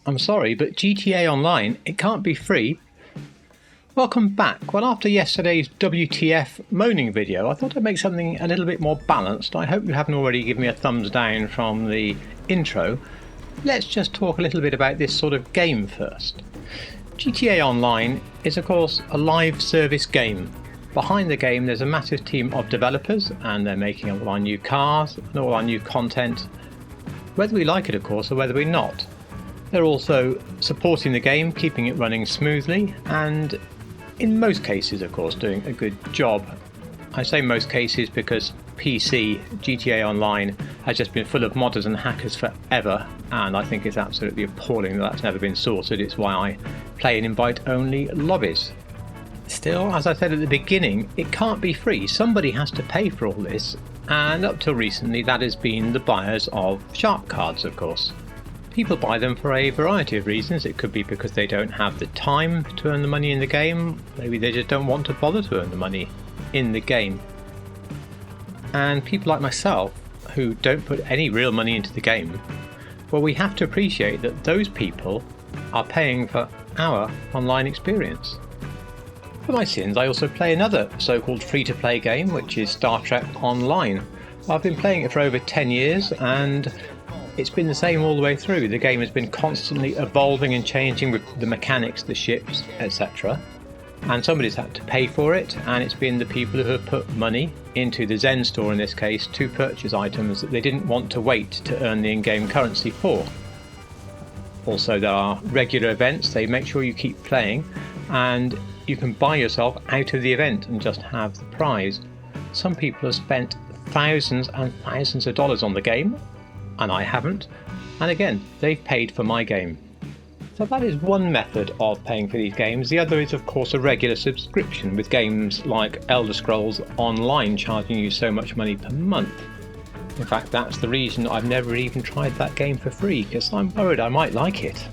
I'm sorry, but GTA Online, it can't be free. Welcome back. Well, after yesterday's WTF moaning video, I thought I'd make something a little bit more balanced. I hope you haven't already given me a thumbs down from the intro. Let's just talk a little bit about this sort of game first. GTA Online is, of course, a live service game. Behind the game there's a massive team of developers, and they're making all our new cars and all our new content, whether we like it, of course, or whether we're not. They're also supporting the game, keeping it running smoothly, and in most cases, of course, doing a good job. I say most cases because PC GTA Online has just been full of modders and hackers forever, and I think it's absolutely appalling that that's never been sorted. It's why I play in invite-only lobbies. Still, as I said at the beginning, it can't be free. Somebody has to pay for all this, and up till recently that has been the buyers of shark cards, of course. People buy them for a variety of reasons. It could be because they don't have the time to earn the money in the game. Maybe they just don't want to bother to earn the money in the game. And people like myself, who don't put any real money into the game, well, we have to appreciate that those people are paying for our online experience. For my sins, I also play another so-called free-to-play game, which is Star Trek Online. I've been playing it for over 10 years, and it's been the same all the way through. The game has been constantly evolving and changing with the mechanics, the ships, etc. And somebody's had to pay for it, and it's been the people who have put money into the Zen store in this case to purchase items that they didn't want to wait to earn the in-game currency for. Also, there are regular events. They make sure you keep playing, and you can buy yourself out of the event and just have the prize. Some people have spent thousands and thousands of dollars on the game, and I haven't, and again, they've paid for my game. So that is one method of paying for these games. The other is, of course, a regular subscription, with games like Elder Scrolls Online charging you so much money per month. In fact, that's the reason I've never even tried that game for free, because I'm worried I might like it.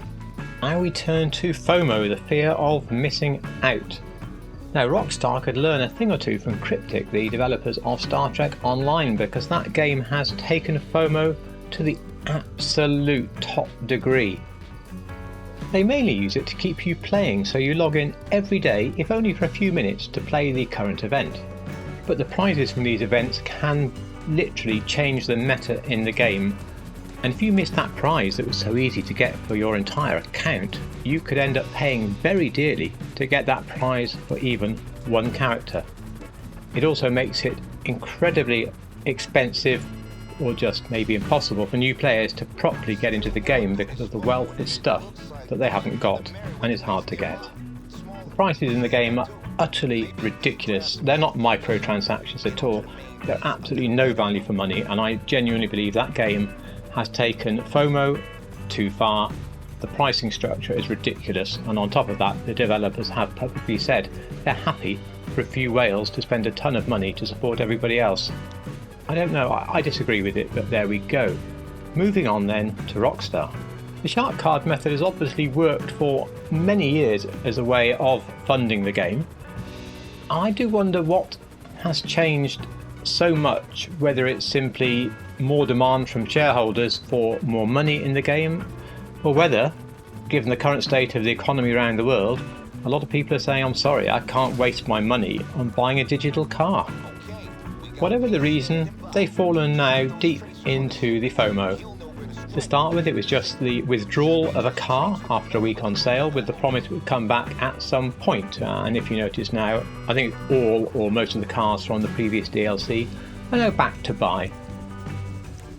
Now we turn to FOMO, the fear of missing out. Now, Rockstar could learn a thing or two from Freepik, the developers of Star Trek Online, because that game has taken FOMO to the absolute top degree. They mainly use it to keep you playing, so you log in every day, if only for a few minutes, to play the current event. But the prizes from these events can literally change the meta in the game, and if you miss that prize that was so easy to get for your entire account, you could end up paying very dearly to get that prize for even one character. It also makes it incredibly expensive, or just maybe impossible, for new players to properly get into the game because of the wealth of stuff that they haven't got and is hard to get. The prices in the game are utterly ridiculous. They're not microtransactions at all. They're absolutely no value for money, and I genuinely believe that game has taken FOMO too far. The pricing structure is ridiculous, and on top of that, the developers have publicly said they're happy for a few whales to spend a ton of money to support everybody else. I don't know, I disagree with it, but there we go. Moving on then to Rockstar. The shark card method has obviously worked for many years as a way of funding the game. I do wonder what has changed so much, whether it's simply more demand from shareholders for more money in the game, or whether, given the current state of the economy around the world, a lot of people are saying, I'm sorry, I can't waste my money on buying a digital car. Whatever the reason, they've fallen now deep into the FOMO. To start with, it was just the withdrawal of a car after a week on sale, with the promise it would come back at some point. And if you notice now, I think all or most of the cars from the previous DLC are now back to buy.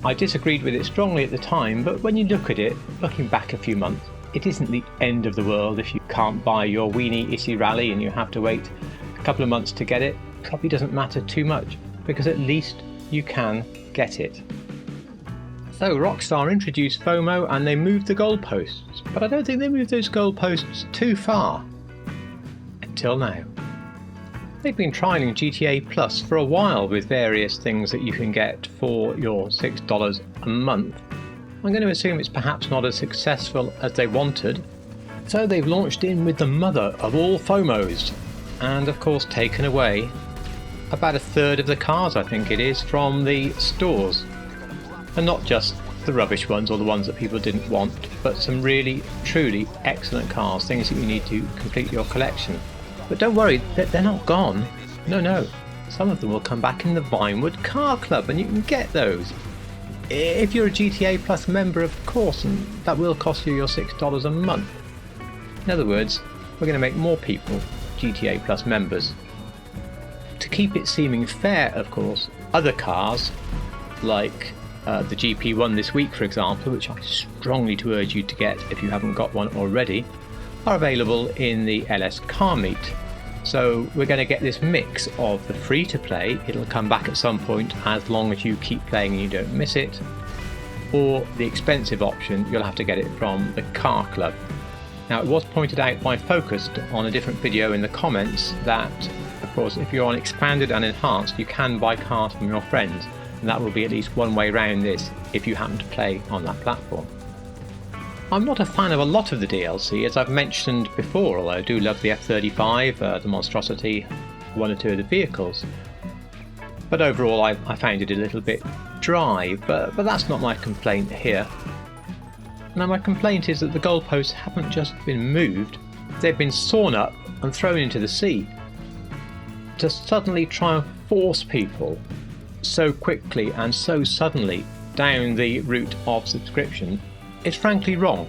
I disagreed with it strongly at the time, but when you look at it, looking back a few months, it isn't the end of the world if you can't buy your Weenie Issy Rally and you have to wait a couple of months to get it. Probably doesn't matter too much, because at least you can get it. So Rockstar introduced FOMO and they moved the goalposts, but I don't think they moved those goalposts too far. Until now. They've been trialling GTA Plus for a while with various things that you can get for your $6 a month. I'm going to assume it's perhaps not as successful as they wanted, so they've launched in with the mother of all FOMOs, and of course taken away about a third of the cars, I think it is, from the stores. And not just the rubbish ones or the ones that people didn't want, but some really, truly excellent cars, things that you need to complete your collection. But don't worry, they're not gone. No. Some of them will come back in the Vinewood Car Club and you can get those. If you're a GTA Plus member, of course, and that will cost you your $6 a month. In other words, we're going to make more people GTA Plus members. To keep it seeming fair, of course, other cars, like the GP1 this week, for example, which I strongly to urge you to get if you haven't got one already, are available in the LS Car Meet. So we're going to get this mix of the free-to-play, it'll come back at some point as long as you keep playing and you don't miss it, or the expensive option, you'll have to get it from the Car Club. Now, it was pointed out by Focused on a different video in the comments that, of course, if you're on Expanded and Enhanced, you can buy cars from your friends, and that will be at least one way around this if you happen to play on that platform. I'm not a fan of a lot of the DLC, as I've mentioned before, although I do love the F-35, the Monstrosity, one or two of the vehicles. But overall I found it a little bit dry, but that's not my complaint here. Now my complaint is that the goalposts haven't just been moved, they've been sawn up and thrown into the sea. To suddenly try and force people so quickly and so suddenly down the route of subscription, it's frankly wrong.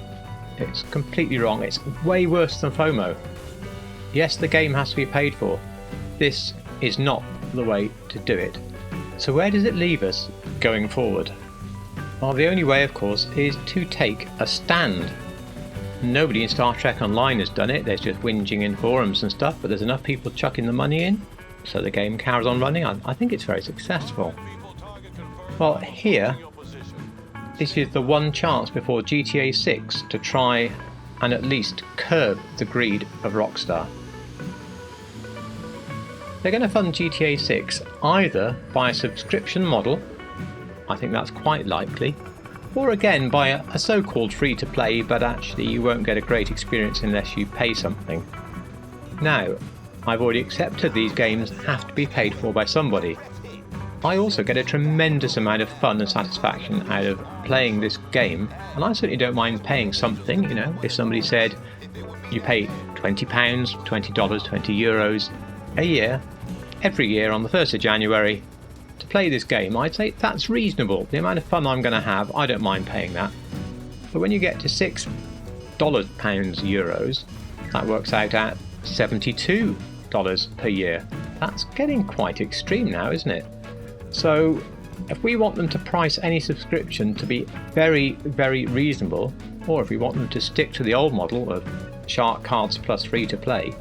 It's completely wrong. It's way worse than FOMO. Yes, the game has to be paid for. This is not the way to do it. So where does it leave us going forward? Well, the only way, of course, is to take a stand. Nobody in Star Trek Online has done it. There's just whinging in forums and stuff, but there's enough people chucking the money in, so the game carries on running. I think it's very successful. Well, here, this is the one chance before GTA 6 to try and at least curb the greed of Rockstar. They're going to fund GTA 6 either by a subscription model, I think that's quite likely, or again by a so-called free-to-play, but actually you won't get a great experience unless you pay something. Now, I've already accepted these games have to be paid for by somebody. I also get a tremendous amount of fun and satisfaction out of playing this game, and I certainly don't mind paying something, you know, if somebody said you pay £20, $20, €20 a year, every year on the 1st of January to play this game, I'd say that's reasonable. The amount of fun I'm going to have, I don't mind paying that. But when you get to $6, pounds, euros, that works out at $72 per year. That's getting quite extreme now, isn't it? So if we want them to price any subscription to be very, very reasonable, or if we want them to stick to the old model of Shark Cards plus free to play,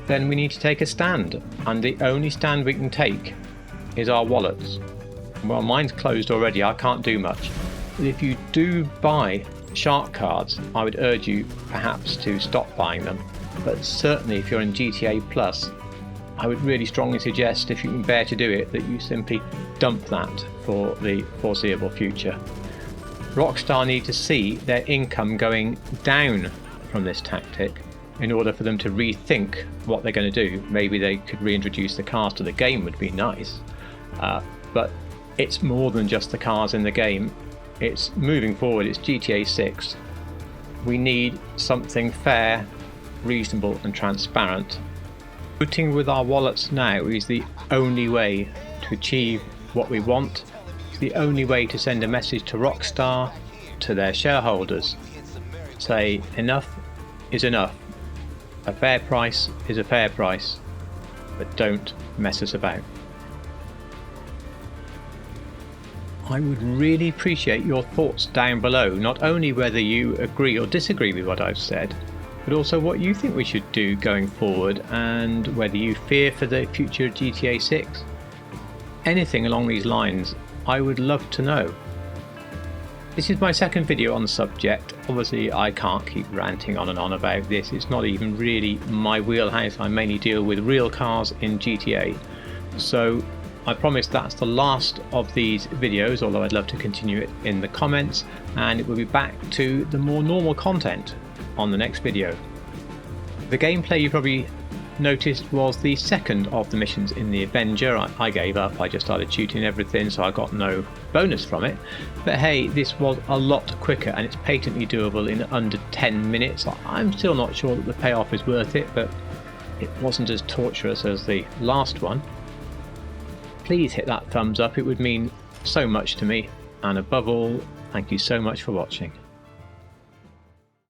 then we need to take a stand, and the only stand we can take is our wallets. Well, mine's closed already, I can't do much. But if you do buy Shark Cards, I would urge you perhaps to stop buying them. But certainly if you're in GTA Plus, I would really strongly suggest, if you can bear to do it, that you simply dump that for the foreseeable future. Rockstar need to see their income going down from this tactic in order for them to rethink what they're going to do. Maybe they could reintroduce the cars to the game, would be nice. But it's more than just the cars in the game. It's moving forward, it's GTA 6. We need something fair, reasonable and transparent. Voting with our wallets now is the only way to achieve what we want. It's the only way to send a message to Rockstar, to their shareholders. Say, enough is enough. A fair price is a fair price, but don't mess us about. I would really appreciate your thoughts down below, not only whether you agree or disagree with what I've said, but also what you think we should do going forward, and whether you fear for the future of GTA 6. Anything along these lines, I would love to know. This is my second video on the subject. Obviously I can't keep ranting on and on about this, it's not even really my wheelhouse. I mainly deal with real cars in GTA. So I promise that's the last of these videos, although I'd love to continue it in the comments, and it will be back to the more normal content on the next video. The gameplay you probably noticed was the second of the missions in the Avenger. I gave up, I just started shooting everything, so I got no bonus from it. But hey, this was a lot quicker and it's patently doable in under 10 minutes. I'm still not sure that the payoff is worth it, but it wasn't as torturous as the last one. Please hit that thumbs up, it would mean so much to me. And above all, thank you so much for watching.